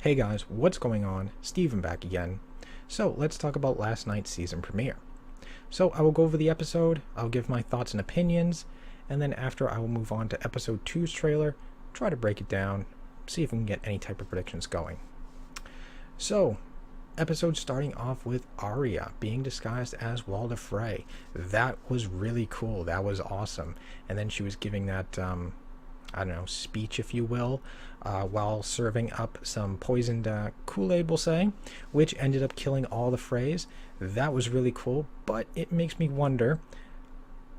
Hey guys, what's going on? Steven back again. So let's talk about last night's season premiere. So I will go over the episode, I'll give my thoughts and opinions, and then after I will move on to episode two's trailer, try to break it down, see if we can get any type of predictions going. So, episode starting off with Arya being disguised as Walder Frey. That was really cool. That was awesome. And then she was giving that I don't know, speech, if you will, while serving up some poisoned Kool-Aid, we'll say, which ended up killing all the Freys. That was really cool, but it makes me wonder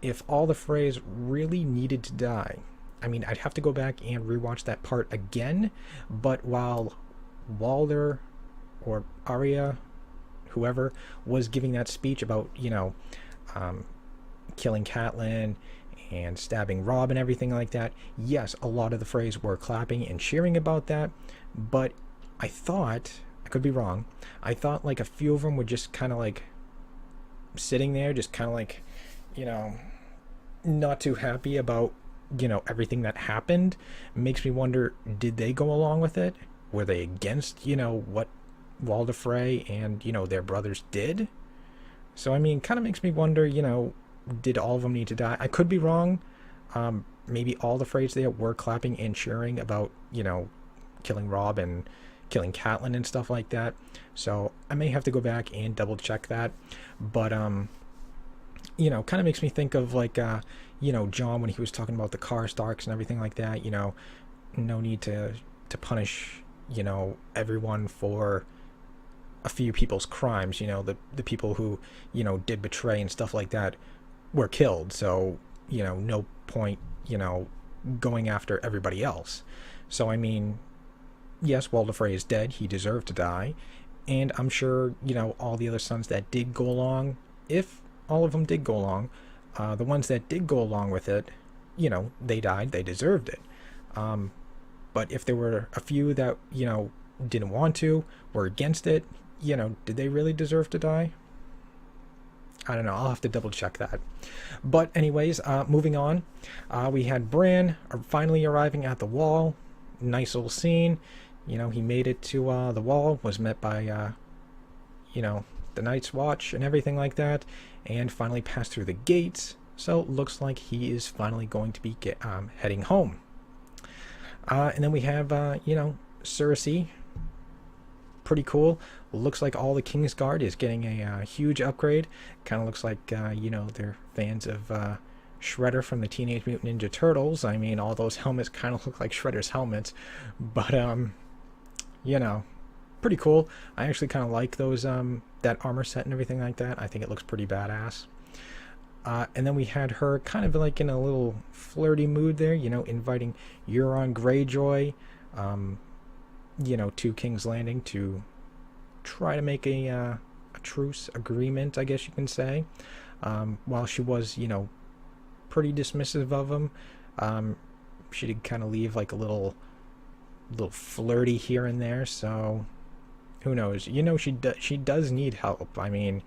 if all the Freys really needed to die. I mean, I'd have to go back and rewatch that part again, but while Walder or Arya, whoever, was giving that speech about, killing Catelyn and stabbing Robb and everything like that, yes, a lot of the Freys were clapping and cheering about that, but I thought, I could be wrong, I thought like a few of them were just kind of like sitting there, just kind of like, not too happy about, everything that happened. It makes me wonder, did they go along with it? Were they against, what Walder Frey and, their brothers did? So, I mean, kind of makes me wonder, did all of them need to die? I could be wrong. Maybe all the Freys there were clapping and cheering about, killing Robb and killing Catelyn and stuff like that. So I may have to go back and double check that. But, kind of makes me think of like, Jon when he was talking about the Karstarks and everything like that. No need to punish, everyone for a few people's crimes. The people who, did betray and stuff like that were killed, so no point going after everybody else. So I mean, yes, Walder Frey is dead, he deserved to die, and I'm sure all the other sons that did go along, if all of them did go along, the ones that did go along with it, they died, they deserved it. But if there were a few that didn't want to, were against it, did they really deserve to die? I don't know. I'll have to double check that. But anyways, moving on. We had Bran finally arriving at the wall. Nice little scene. He made it to the wall, was met by, the Night's Watch and everything like that, and finally passed through the gates. So it looks like he is finally going to be heading home. And then we have, Cersei. Pretty cool. Looks like all the Kingsguard is getting a huge upgrade. Kind of looks like they're fans of Shredder from the Teenage Mutant Ninja Turtles. I mean, all those helmets kind of look like Shredder's helmets, but pretty cool. I actually kind of like those that armor set and everything like that. I think it looks pretty badass. And then we had her kind of like in a little flirty mood there, inviting Euron Greyjoy to King's Landing to try to make a truce agreement, I guess you can say. While she was, pretty dismissive of him, she did kind of leave like a little flirty here and there. So who knows? She does need help. I mean,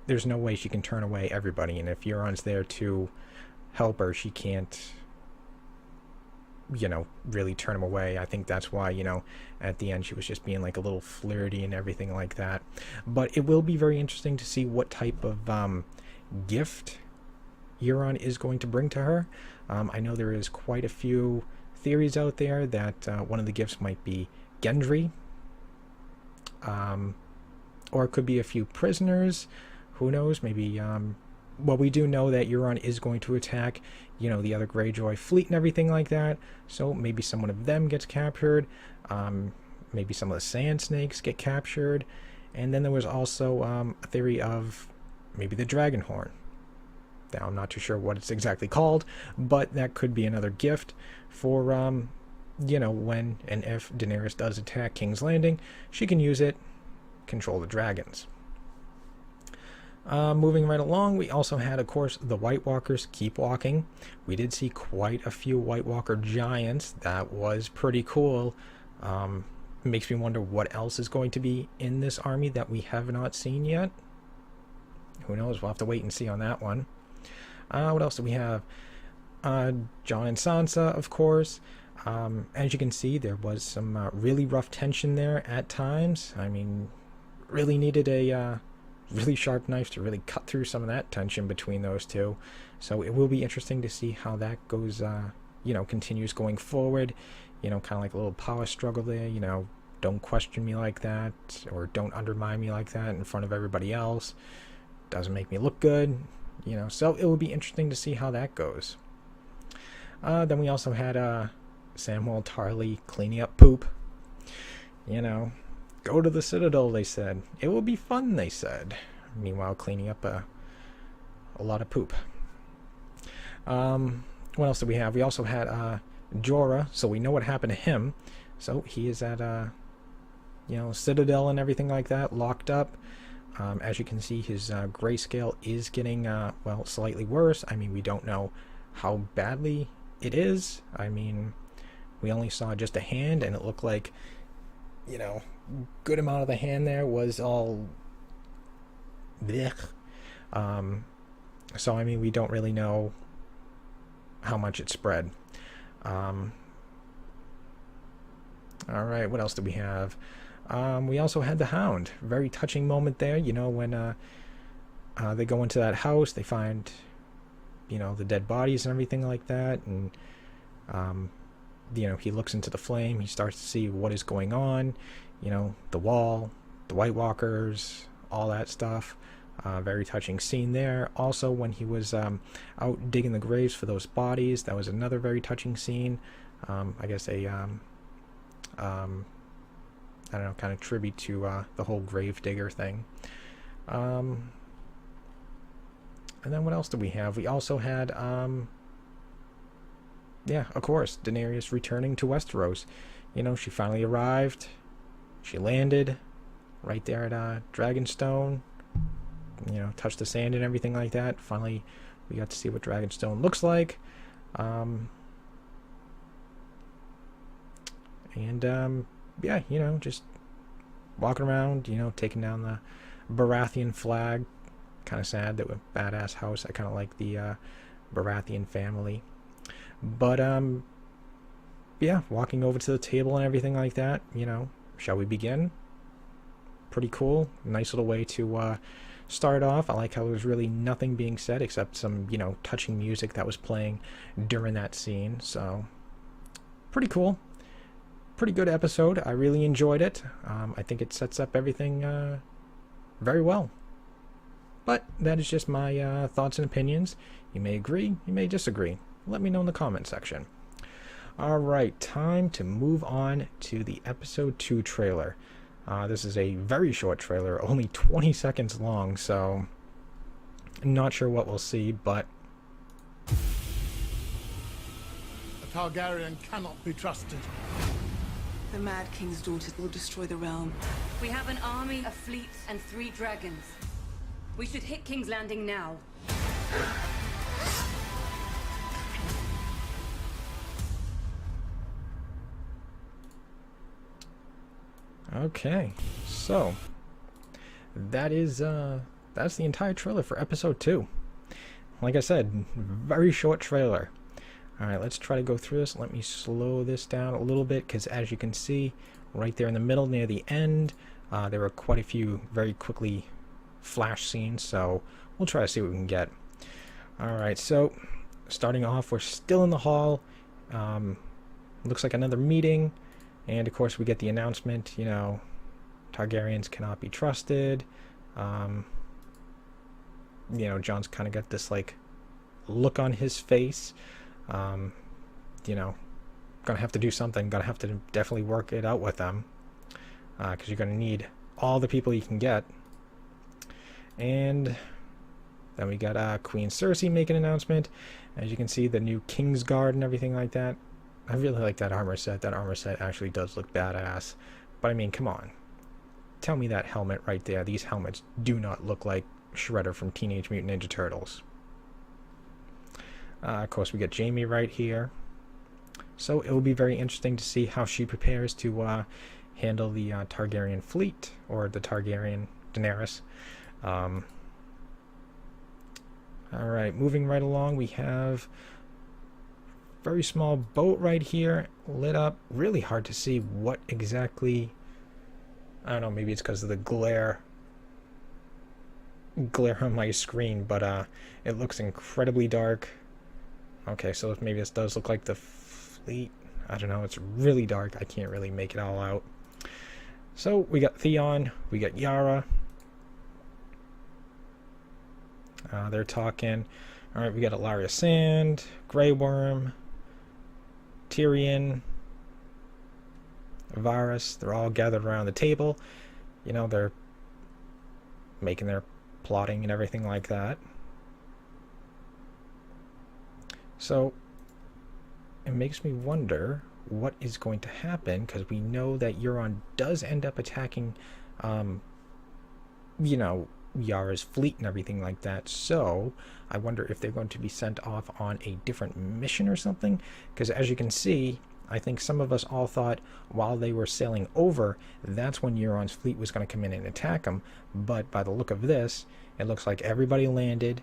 there's no way she can turn away everybody, and if Euron's there to help her, she can't really turn him away. I think that's why, at the end she was just being like a little flirty and everything like that. But it will be very interesting to see what type of gift Euron is going to bring to her. I know there is quite a few theories out there that one of the gifts might be Gendry, or it could be a few prisoners. Who knows? Maybe well, we do know that Euron is going to attack, the other Greyjoy fleet and everything like that. So maybe someone of them gets captured. Maybe some of the Sand Snakes get captured. And then there was also a theory of maybe the Dragonhorn. Now, I'm not too sure what it's exactly called, but that could be another gift for, when and if Daenerys does attack King's Landing. She can use it, control the dragons. Moving right along, we also had, of course, the White Walkers keep walking. We did see quite a few White Walker giants. That was pretty cool. Makes me wonder what else is going to be in this army that we have not seen yet. Who knows? We'll have to wait and see on that one. What else do we have? Jon and Sansa, of course. As you can see, there was some really rough tension there at times. I mean, really needed a really sharp knife to really cut through some of that tension between those two. So it will be interesting to see how that goes, continues going forward. Kind of like a little power struggle there. Don't question me like that, or don't undermine me like that in front of everybody else. Doesn't make me look good. So it will be interesting to see how that goes. Then we also had Samwell Tarly cleaning up poop. Go to the Citadel, they said. It will be fun, they said. Meanwhile, cleaning up a lot of poop. What else did we have? We also had Jorah, so we know what happened to him. So he is at Citadel and everything like that, locked up. As you can see, his grayscale is getting, slightly worse. I mean, we don't know how badly it is. I mean, we only saw just a hand, and it looked like, good amount of the hand there was all blech. So, I mean, we don't really know how much it spread. Alright, what else do we have? We also had the Hound. Very touching moment there, when they go into that house, they find, the dead bodies and everything like that, and, he looks into the flame, he starts to see what is going on, the wall, the White Walkers, all that stuff. Very touching scene there. Also, when he was out digging the graves for those bodies, that was another very touching scene. I guess kind of tribute to the whole grave digger thing. And then what else did we have? We also had, of course, Daenerys returning to Westeros. She finally arrived. She landed right there at Dragonstone. Touched the sand and everything like that. Finally, we got to see what Dragonstone looks like. Just walking around, taking down the Baratheon flag. Kind of sad that we're badass house. I kind of like the Baratheon family. But, walking over to the table and everything like that, shall we begin? Pretty cool. Nice little way to start off. I like how there was really nothing being said except some, touching music that was playing during that scene. So, pretty cool. Pretty good episode. I really enjoyed it. I think it sets up everything very well. But that is just my thoughts and opinions. You may agree, you may disagree. Let me know in the comment section. Alright, time to move on to the episode 2 trailer. This is a very short trailer, only 20 seconds long, so not sure what we'll see, but A Targaryen cannot be trusted. The Mad King's daughters will destroy the realm. We have an army, a fleet, and 3 dragons. We should hit King's Landing now. Okay, so that's the entire trailer for episode 2. Like I said, very short trailer. Alright, let's try to go through this. Let me slow this down a little bit, because as you can see, right there in the middle, near the end, there were quite a few very quickly flash scenes, so we'll try to see what we can get. Alright, so starting off, we're still in the hall. Looks like another meeting, and of course we get the announcement, Targaryens cannot be trusted. Jon's kind of got this, look on his face. Gonna have to do something, gonna have to definitely work it out with them, because you're gonna need all the people you can get. And then we got Queen Cersei make an announcement. As you can see, the new Kingsguard and everything like that. I really like that armor set. That armor set actually does look badass. But I mean, come on. Tell me that helmet right there. These helmets do not look like Shredder from Teenage Mutant Ninja Turtles. Of course, we got Jaime right here. So it will be very interesting to see how she prepares to handle the Targaryen fleet, or the Targaryen Daenerys. Alright, moving right along, we have very small boat right here, lit up. Really hard to see what exactly. I don't know, maybe it's because of the glare on my screen, but it looks incredibly dark. Okay, so maybe this does look like the fleet. I don't know, it's really dark. I can't really make it all out. So we got Theon, we got Yara. They're talking. All right, we got Ellaria Sand, Grey Worm, Tyrion, Varys. They're all gathered around the table. You know, they're making their plotting and everything like that. So it makes me wonder what is going to happen, because we know that Euron does end up attacking, you know, Yara's fleet and everything like that. So I wonder if they're going to be sent off on a different mission or something, because as you can see, I think some of us all thought while they were sailing over, that's when Euron's fleet was going to come in and attack them. But by the look of this, it looks like everybody landed,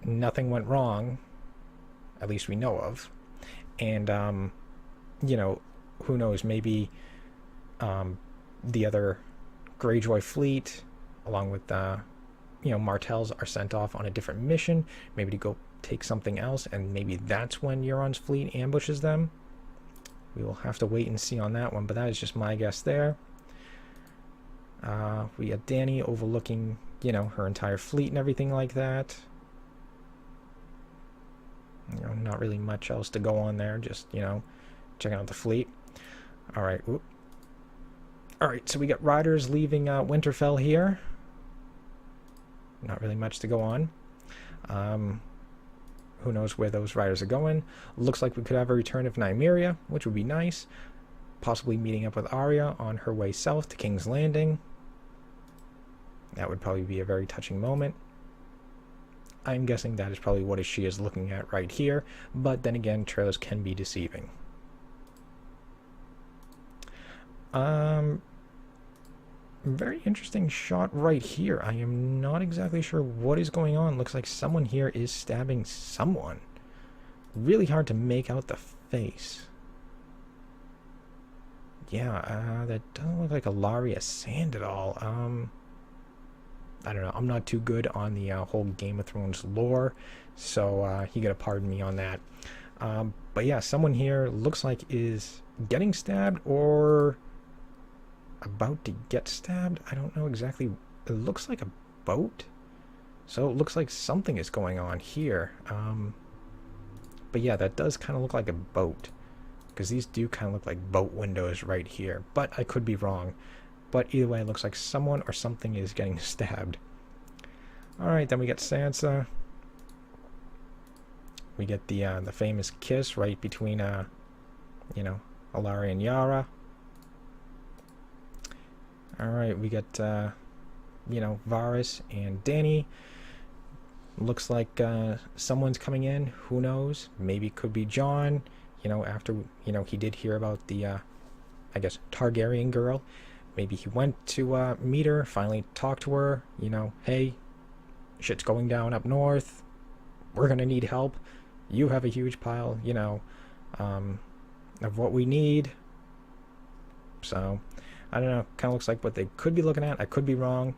nothing went wrong, at least we know of. And you know, who knows, maybe the other Greyjoy fleet, along with you know, Martells, are sent off on a different mission, maybe to go take something else, and maybe that's when Euron's fleet ambushes them. We will have to wait and see on that one, but that is just my guess there. We got Dany overlooking, you know, her entire fleet and everything like that. You know, not really much else to go on there, just, you know, checking out the fleet. All right. Oop. All right, so we got riders leaving Winterfell here. Not really much to go on. Who knows where those riders are going. Looks like we could have a return of Nymeria, which would be nice. Possibly meeting up with Arya on her way south to King's Landing. That would probably be a very touching moment. I'm guessing that is probably what she is looking at right here, but then again, trailers can be deceiving. Very interesting shot right here. I am not exactly sure what is going on. Looks like someone here is stabbing someone. Really hard to make out the face. Yeah, that doesn't look like Ellaria Sand at all. I don't know. I'm not too good on the whole Game of Thrones lore, so you gotta pardon me on that. But yeah, someone here looks like is getting stabbed or about to get stabbed. I don't know exactly. It looks like a boat, so it looks like something is going on here. But yeah, that does kind of look like a boat, because these do kind of look like boat windows right here, but I could be wrong. But either way, it looks like someone or something is getting stabbed. Alright, then we get Sansa. We get the famous kiss right between, you know, Ellaria and Yara. Alright, we get, you know, Varys and Dany. Looks like someone's coming in. Who knows? Maybe it could be Jon. You know, after, you know, he did hear about the, I guess, Targaryen girl. Maybe he went to meet her, finally talk to her, you know, hey, shit's going down up north. We're going to need help. You have a huge pile, you know, of what we need. So, I don't know. Kind of looks like what they could be looking at. I could be wrong.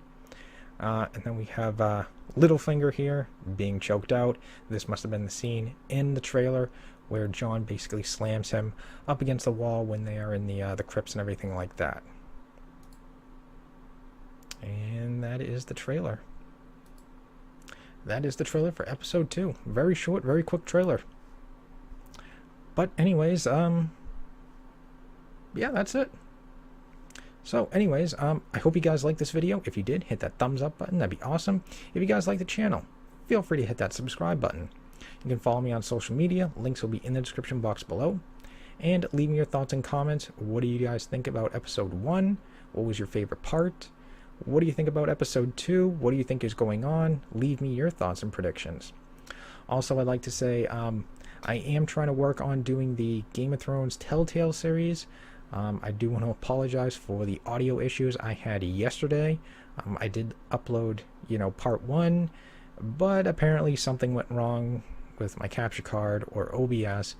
And then we have Littlefinger here being choked out. This must have been the scene in the trailer where Jon basically slams him up against the wall when they are in the crypts and everything like that. And that is the trailer. That is the trailer for episode 2. Very short, very quick trailer. But anyways, yeah, that's it. So anyways, I hope you guys liked this video. If you did, hit that thumbs up button. That'd be awesome. If you guys like the channel, feel free to hit that subscribe button. You can follow me on social media. Links will be in the description box below. And leave me your thoughts and comments. What do you guys think about episode 1? What was your favorite part? What do you think about episode 2? What do you think is going on? Leave me your thoughts and predictions. Also, I'd like to say I am trying to work on doing the Game of Thrones Telltale series. I do want to apologize for the audio issues I had yesterday. I did upload, you know, part 1, but apparently something went wrong with my capture card or OBS.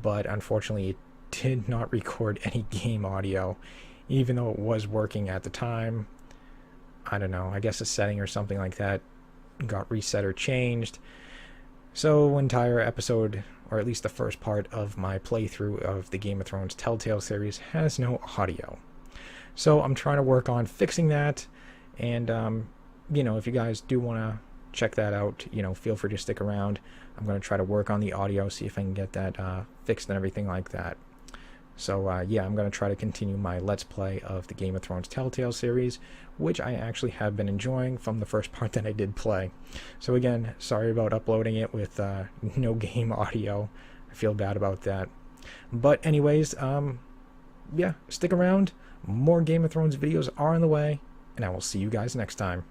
but unfortunately it did not record any game audio, even though it was working at the time. I don't know, I guess a setting or something like that got reset or changed. So entire episode, or at least the first part of my playthrough of the Game of Thrones Telltale series, has no audio. So I'm trying to work on fixing that, and you know, if you guys do want to check that out, you know, feel free to stick around. I'm going to try to work on the audio, see if I can get that fixed and everything like that. So yeah, I'm going to try to continue my Let's Play of the Game of Thrones Telltale series, which I actually have been enjoying from the first part that I did play. So again, sorry about uploading it with no game audio. I feel bad about that. But anyways, yeah, stick around. More Game of Thrones videos are on the way, and I will see you guys next time.